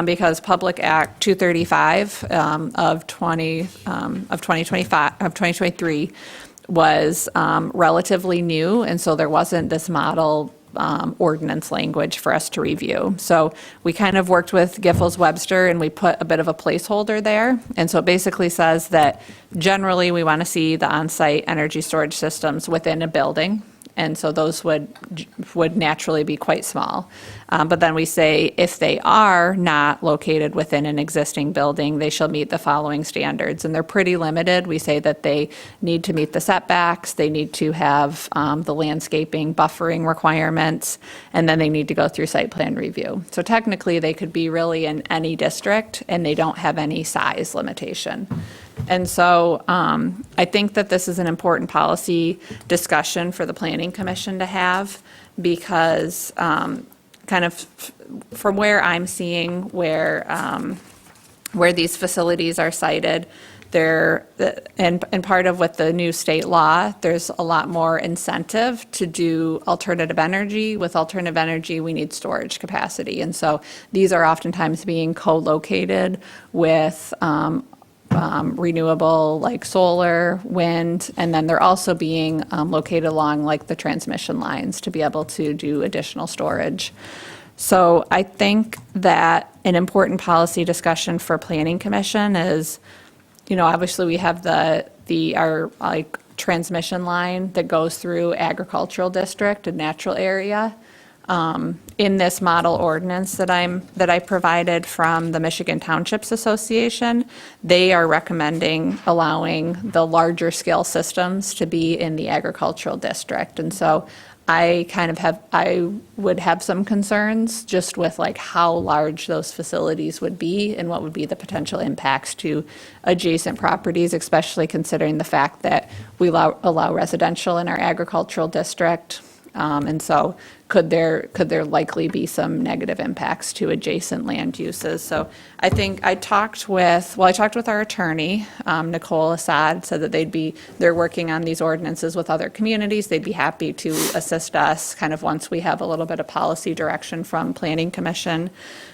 because Public Act 235 of 2023 was relatively new, and so there wasn't this model ordinance language for us to review. So we kind of worked with Giffords Webster and we put a bit of a placeholder there. And so it basically says that generally we want to see the on-site energy storage systems within a building. And so those would naturally be quite small. But then we say if they are not located within an existing building, they shall meet the following standards. And they're pretty limited. We say that they need to meet the setbacks, they need to have the landscaping buffering requirements, and then they need to go through site plan review. So technically, they could be really in any district, and they don't have any size limitation. And so I think that this is an important policy discussion for the Planning Commission to have because kind of from where I'm seeing where these facilities are sited, and part of with the new state law, there's a lot more incentive to do alternative energy. With alternative energy, we need storage capacity. And so these are oftentimes being co-located with renewable like solar, wind, and then they're also being located along like the transmission lines to be able to do additional storage. So I think that an important policy discussion for Planning Commission is, you know, obviously we have our like transmission line that goes through agricultural district and natural area. In this model ordinance that I provided from the Michigan Townships Association, they are recommending allowing the larger scale systems to be in the agricultural district. And so I would have some concerns just with like how large those facilities would be and what would be the potential impacts to adjacent properties, especially considering the fact that we allow residential in our agricultural district. And so could there likely be some negative impacts to adjacent land uses? So I think I talked with our attorney, Nicole Assad, said that they're working on these ordinances with other communities. They'd be happy to assist us kind of once we have a little bit of policy direction from Planning Commission.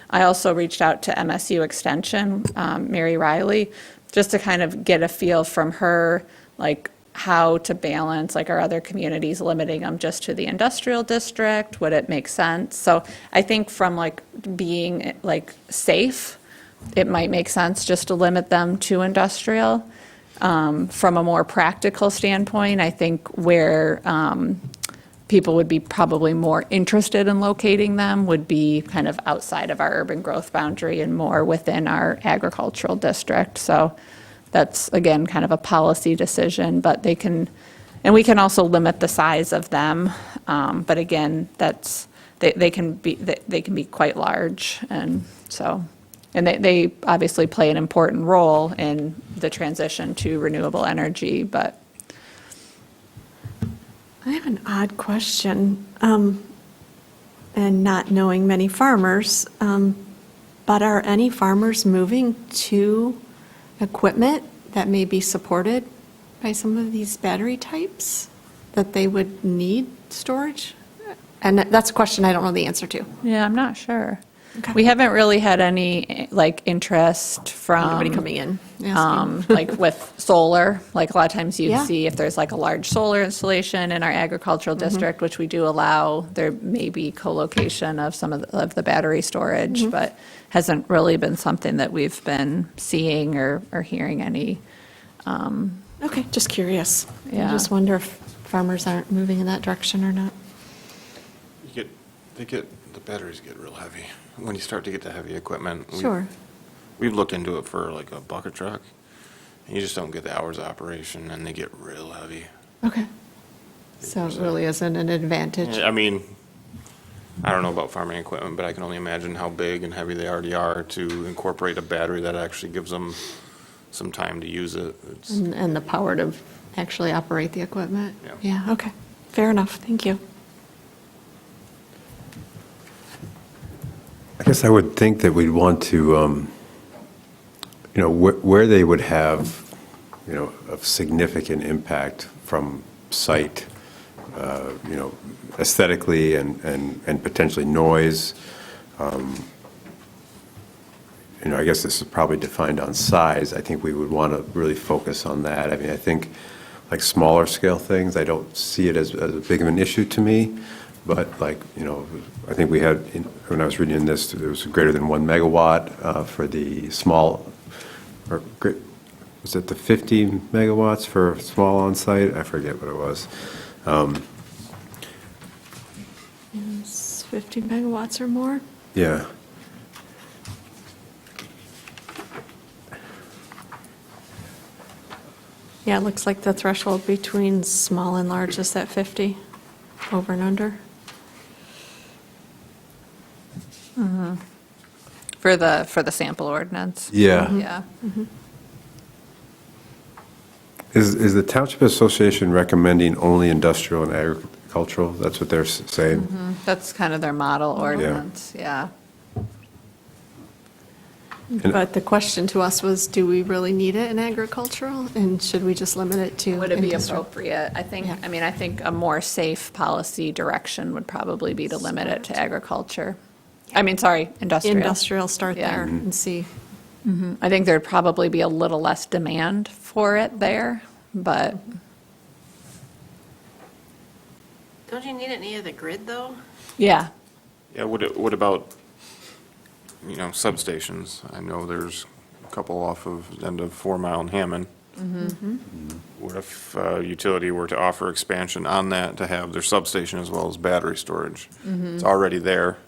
I also reached out to MSU Extension, Mary Riley, just to kind of get a feel from her, like, how to balance like our other communities, limiting them just to the industrial district. Would it make sense? So I think from like being like safe, it might make sense just to limit them to industrial. From a more practical standpoint, I think where people would be probably more interested in locating them would be kind of outside of our urban growth boundary and more within our agricultural district. So that's, again, kind of a policy decision, but we can also limit the size of them. But again, they can be quite large, and they obviously play an important role in the transition to renewable energy, but. I have an odd question, and not knowing many farmers, but are any farmers moving to equipment that may be supported by some of these battery types, that they would need storage? And that's a question I don't know the answer to. Yeah, I'm not sure. Okay. We haven't really had any, like, interest from. Anybody coming in asking? Like with solar, like a lot of times you'd Yeah. see if there's like a large solar installation in our agricultural district, which we do allow, there may be co-location of some of the battery storage, but hasn't really been something that we've been seeing or hearing any. Okay, just curious. I Yeah. just wonder if farmers aren't moving in that direction or not. The batteries get real heavy. When you start to get to heavy equipment. Sure. We've looked into it for like a bucket truck, and you just don't get the hours of operation, and they get real heavy. Okay. So it really isn't an advantage. I mean, I don't know about farming equipment, but I can only imagine how big and heavy they already are to incorporate a battery that actually gives them some time to use it. It's, And the power to actually operate the equipment? Yeah. Yeah, okay. Fair enough, thank you. I guess I would think that we'd want to, where they would have, a significant impact from sight, aesthetically and potentially noise. I guess this is probably defined on size. I think we would want to really focus on that. I mean, I think like smaller scale things, I don't see it as big of an issue to me. But like, I think we had, when I was reading this, it was greater than 1 megawatt for the small, was it the 50 megawatts for small on-site? I forget what it was. It's 50 megawatts or more? Yeah. Yeah, it looks like the threshold between small and large is at 50, over and under. For the sample ordinance. Yeah. Yeah. Is the Township Association recommending only industrial and agricultural? That's what they're saying? That's kind of their model ordinance, yeah. And- But the question to us was, do we really need it in agricultural? And should we just limit it to? Would it be industrial? appropriate? I think, Yeah. I think a more safe policy direction would probably be to limit it to agriculture. I mean, sorry, industrial. Industrial, start Yeah. there and see. I think there'd probably be a little less demand for it there, but Don't you need it near the grid, though? yeah. yeah, what about, substations? I know there's a couple off of end of 4 Mile and Hammond. What if utility were to offer expansion on that to have their substation as well as battery storage? It's already there.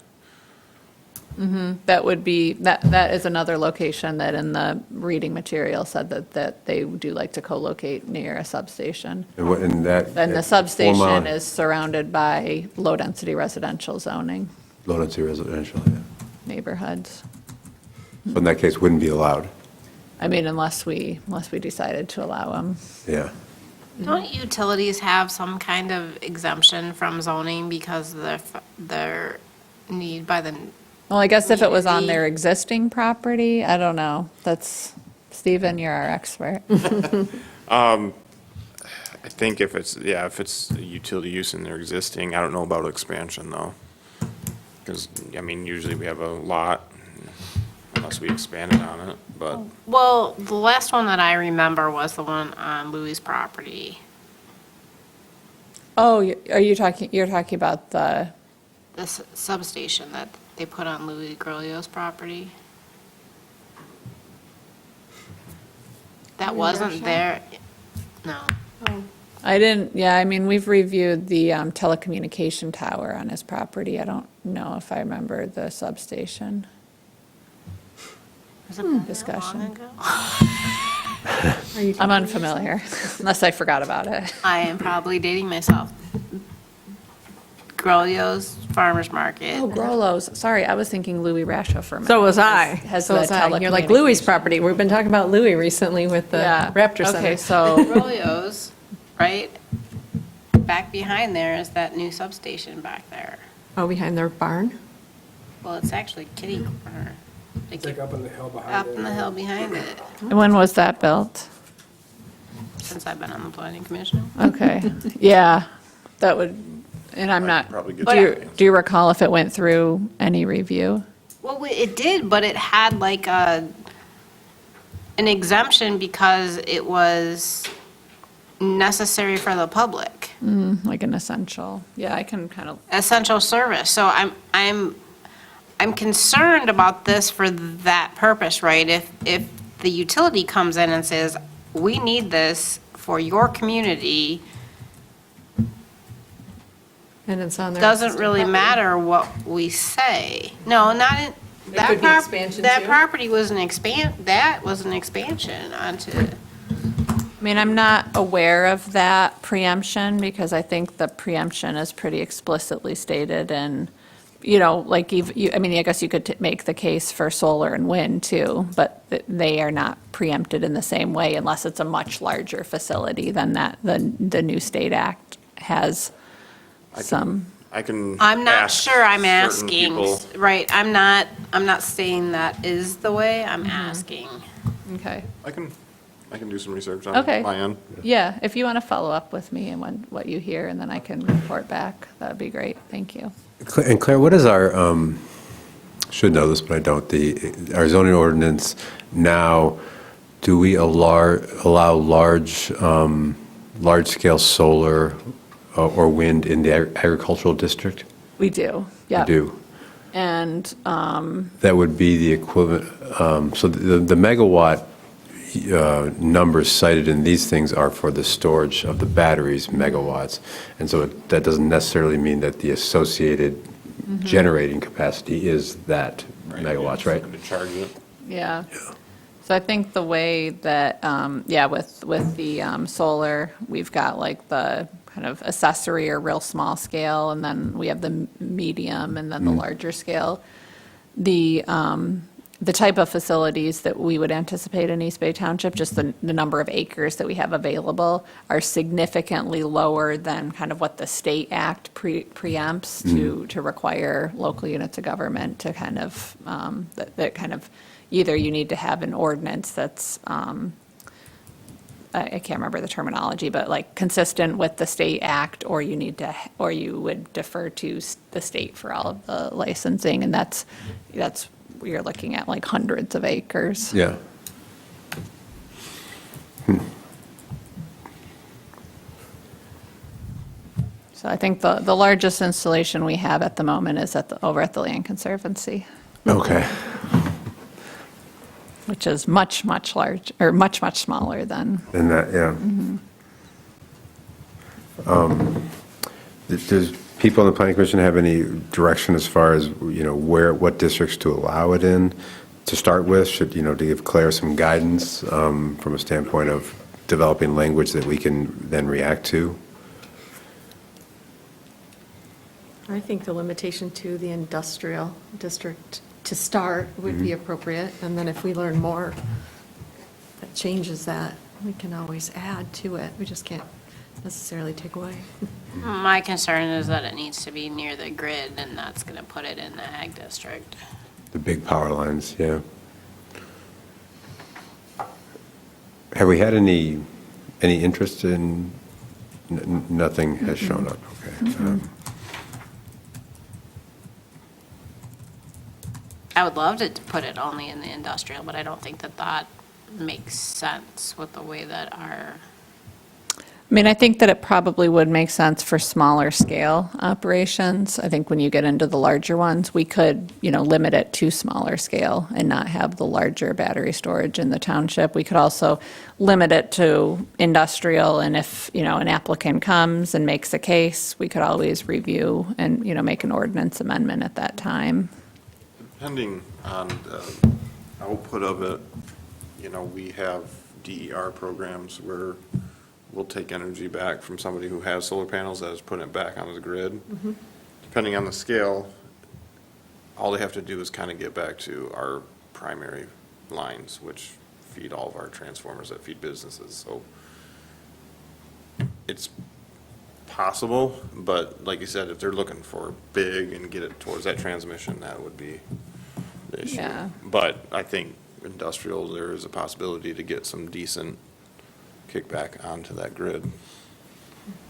That would be, that is another location that in the reading material said that they do like to co-locate near a substation. And that. And the 4 substation Mile- is surrounded by low-density residential zoning Low-density residential, yeah. neighborhoods. So in that case, wouldn't be allowed, I mean, unless we decided to allow them. yeah. Don't utilities have some kind of exemption from zoning because of their need by the, Well, I guess if it was on Community. their existing property, I don't know. That's, Stephen, you're our expert. I think if it's a utility use in their existing, I don't know about expansion though. Because, usually we have a lot, unless we expanded on it, but. well, the last one that I remember was the one on Louis' property. Oh, you're talking about the, This substation that they put on Louis Groglio's property. That wasn't there, no. we've reviewed the telecommunication tower on his property. I don't know if I remember the substation. Was it that Discussion. long ago? I'm unfamiliar, unless I forgot about it. I am probably dating myself. Groglio's Farmers Market. Oh, Grollo's, sorry, I was thinking Louis Rasho for a minute. So was I. Has So the was I. You're like Louis' telecommunication- property. We've been talking about Louis recently with the Yeah. Raptor Center. Okay, so, Groglio's, right? Back behind there is that new substation back there. Oh, behind their barn? Well, it's actually kitty corner. Like Like up on the hill behind up it. in the hill behind it, And when was that built? since I've been on the planning commission. Okay, yeah, that would, and I'm not, probably get do that you, answer. do you recall if it went through any review? Well, it did, but it had like an exemption because it was necessary for the public, Like an essential, yeah, I can kind of, essential service. So I'm concerned about this for that purpose, right? If the utility comes in and says, we need this for your community, And it's on their. doesn't existing really property. matter what we say. No, not in, that could be expansion that too? property was that was an expansion onto, I mean, I'm not aware of that preemption because I think the preemption is pretty explicitly stated and, like, I mean, I guess you could make the case for solar and wind too, but they are not preempted in the same way unless it's a much larger facility than the new state act has some. I can. I'm not ask sure I'm certain asking, people. right, I'm not saying that is the way, I'm Mm-hmm. asking. Okay. I can do some research on Okay. my end. Yeah, if you want to follow up with me and what you hear, and then I can report back, that would be great. Thank you. And Claire, what is our, should know this, but I don't, our zoning ordinance now, do we allow large-scale solar or wind in the agricultural district? We do, yeah. We do. And That would be the equivalent, so the megawatt numbers cited in these things are for the storage of the batteries, megawatts. And so that doesn't necessarily mean that the associated generating capacity is that megawatts, right? To charge it. yeah. So I think the way that, with the solar, we've got like the kind of accessory or real small scale, and then we have the medium and then the larger scale. The type of facilities that we would anticipate in East Bay Township, just the number of acres that we have available, are significantly lower than kind of what the state act preempts to require local units of government to kind of, that kind of, either you need to have an ordinance that's, I can't remember the terminology, but like consistent with the state act, or you need to, or you would defer to the state for all of the licensing, and that's, you're looking at like hundreds of acres. Yeah. So I think the largest installation we have at the moment is over at the Land Conservancy, Okay. which is much, much large, or much, much smaller than, And that, yeah. Does people on the planning commission have any direction as far as, what districts to allow it in to start with? Should, to give Claire some guidance from a standpoint of developing language that we can then react to? I think the limitation to the industrial district to start would be appropriate, and then if we learn more that changes that, we can always add to it. We just can't necessarily take away. My concern is that it needs to be near the grid, and that's gonna put it in the ag district. The big power lines, yeah. Have we had any interest in, nothing has shown up, okay. I would love to put it only in the industrial, but I don't think that makes sense with the way that our, I mean, I think that it probably would make sense for smaller scale operations. I think when you get into the larger ones, we could, limit it to smaller scale and not have the larger battery storage in the township. We could also limit it to industrial, and if, an applicant comes and makes a case, we could always review and, make an ordinance amendment at that time. Depending on the output of it, we have DER programs where we'll take energy back from somebody who has solar panels that is putting it back onto the grid. Depending on the scale, all they have to do is kind of get back to our primary lines, which feed all of our transformers that feed businesses. So it's possible, but like you said, if they're looking for big and get it towards that transmission, that would be the issue. Yeah. But I think industrial, there is a possibility to get some decent kickback onto that grid.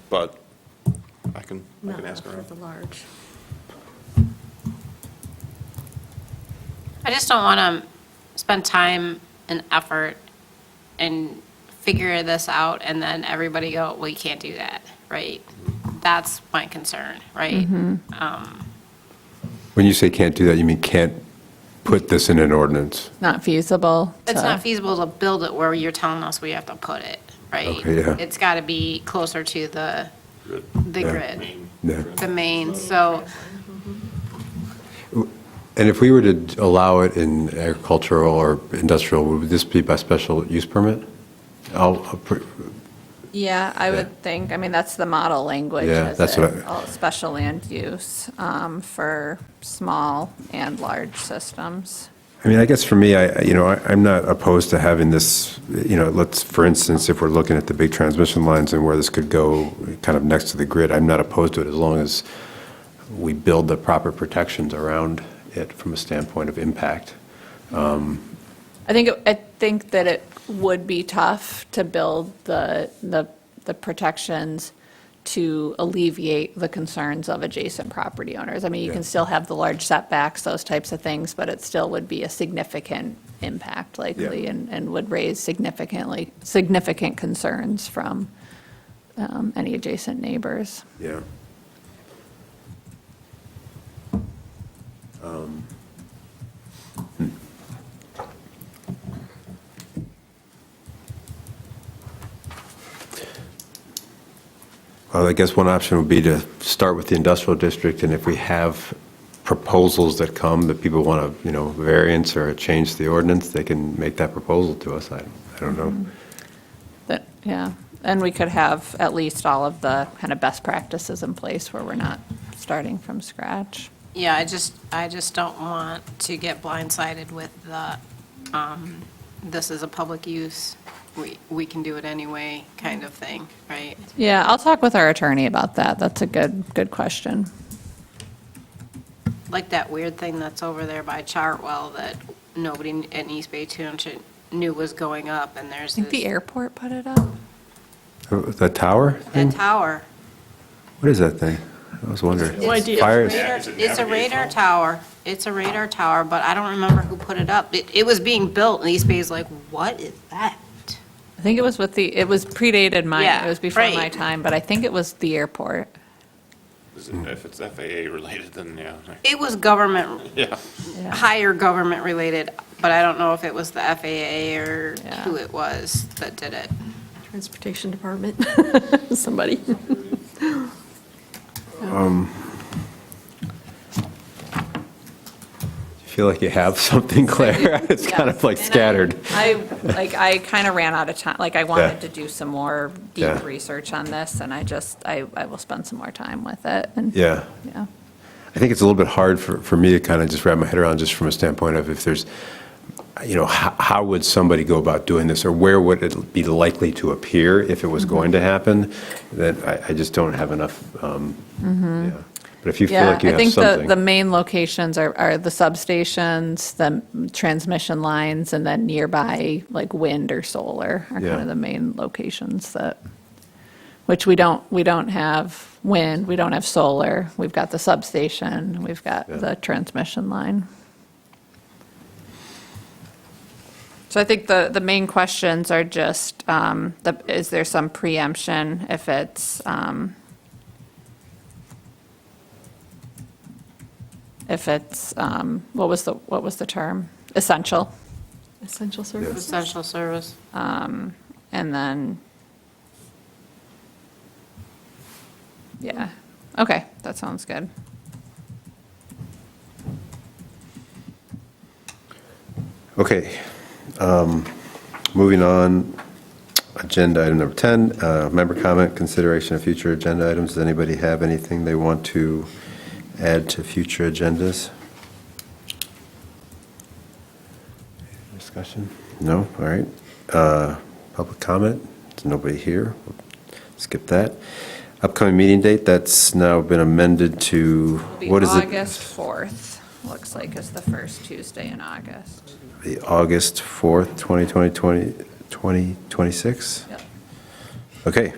But I can ask For around. the large. I just don't want to spend time and effort and figure this out and then everybody go, well, you can't do that, right? That's my concern, right? When you say can't do that, you mean can't put this in an ordinance? Not feasible. It's to- not feasible to build it where you're telling us we have to put it, right? Okay, yeah. It's got to be closer to the Yeah. grid, Yeah. the main, so, And if we were to allow it in agricultural or industrial, would this be by special use permit? Yeah, I would think, I mean, that's the model language. Yeah, is that's it? what I- All special land use for small and large systems. I mean, I guess for me, I'm not opposed to having this, let's, for instance, if we're looking at the big transmission lines and where this could go kind of next to the grid, I'm not opposed to it as long as we build the proper protections around it from a standpoint of impact. I think that it would be tough to build the protections to alleviate the concerns of adjacent property owners. I mean, you Yeah. can still have the large setbacks, those types of things, but it still would be a significant impact likely Yeah. and would raise significant concerns from any adjacent neighbors. Yeah. Well, I guess one option would be to start with the industrial district, and if we have proposals that come that people want to, variance or a change to the ordinance, they can make that proposal to us. I don't know. Yeah, and we could have at least all of the kind of best practices in place where we're not starting from scratch. yeah, I just don't want to get blindsided with the, this is a public use, we can do it anyway kind of thing, right? Yeah, I'll talk with our attorney about that. That's a good question. Like that weird thing that's over there by Chartwell that nobody in East Bay Township knew was going up, and there's I think the this, airport put it up. The tower thing? that tower. What is that thing? I was wondering. No idea. Fires? It's a radar tower. It's a radar tower, but I don't remember who put it up. It was being built, and East Bay's like, what is that? I think it was it was predated mine. Yeah, It was before my right. time, but I think it was the airport. If it's FAA related, then yeah. It was government, Yeah. Yeah. higher government related, but I don't know if it was the FAA or Yeah. who it was that did it. Transportation Department, somebody. You feel like you have something, Claire? It's kind of like scattered. I kind of ran out of time, I Yeah. wanted to do some more deep Yeah. research on this, and I will spend some more time with it, and, Yeah. yeah. I think it's a little bit hard for me to kind of just wrap my head around just from a standpoint of if there's, how would somebody go about doing this, or where would it be likely to appear if it was going to happen? That I just don't have enough, yeah. But if you feel like you I have think the something. main locations are the substations, the transmission lines, and then nearby, like wind or solar are Yeah. kind of the main locations which we don't have wind, we don't have solar, we've got the substation, we've got Yeah. the transmission line. So I think the main questions are just, is there some preemption if it's, what was the term? Essential. Essential services. Essential service. And then, yeah, okay, that sounds good. Okay, moving on, agenda item number 10, member comment, consideration of future agenda items. Does anybody have anything they want to add to future agendas? Discussion? No? All right. Public comment? There's nobody here. We'll skip that. Upcoming meeting date, that's now been amended to, It'll be what is it? August 4th. looks like is the first Tuesday in August. The August 4th, 2026? Yep. Okay.